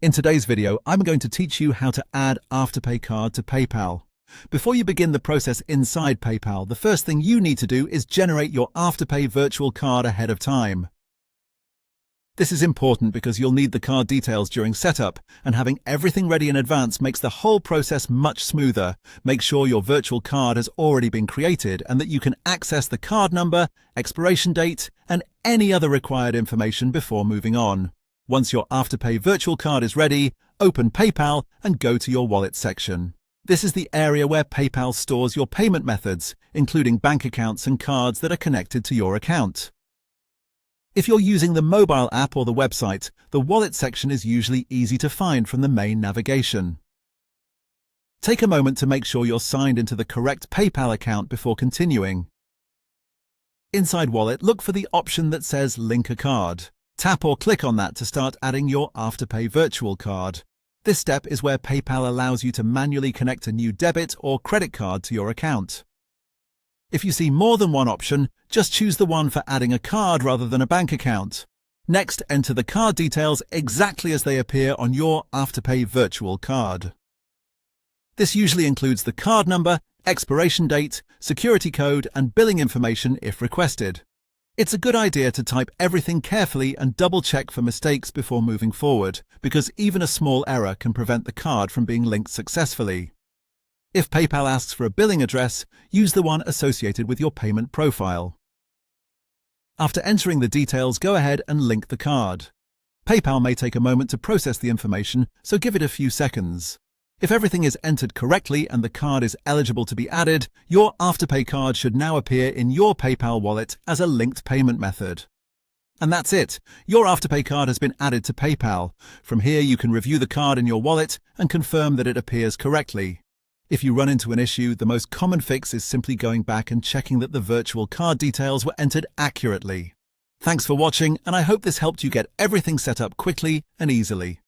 In today's video, I'm going to teach you how to add Afterpay card to PayPal. Before you begin the process inside PayPal, the first thing you need to do is generate your Afterpay virtual card ahead of time. This is important because you'll need the card details during setup, and having everything ready in advance makes the whole process much smoother. Make sure your virtual card has already been created and that you can access the card number, expiration date, and any other required information before moving on. Once your Afterpay virtual card is ready, open PayPal and go to your wallet section. This is the area where PayPal stores your payment methods, including bank accounts and cards that are connected to your account. If you're using the mobile app or the website, the wallet section is usually easy to find from the main navigation. Take a moment to make sure you're signed into the correct PayPal account before continuing. Inside Wallet, look for the option that says Link a Card. Tap or click on that to start adding your Afterpay virtual card. This step is where PayPal allows you to manually connect a new debit or credit card to your account. If you see more than one option, just choose the one for adding a card rather than a bank account. Next, enter the card details exactly as they appear on your Afterpay virtual card. This usually includes the card number, expiration date, security code, and billing information if requested. It's a good idea to type everything carefully and double-check for mistakes before moving forward, because even a small error can prevent the card from being linked successfully. If PayPal asks for a billing address, use the one associated with your payment profile. After entering the details, go ahead and link the card. PayPal may take a moment to process the information, so give it a few seconds. If everything is entered correctly and the card is eligible to be added, your Afterpay card should now appear in your PayPal wallet as a linked payment method. And that's it. Your Afterpay card has been added to PayPal. From here, you can review the card in your wallet and confirm that it appears correctly. If you run into an issue, the most common fix is simply going back and checking that the virtual card details were entered accurately. Thanks for watching, and I hope this helped you get everything set up quickly and easily.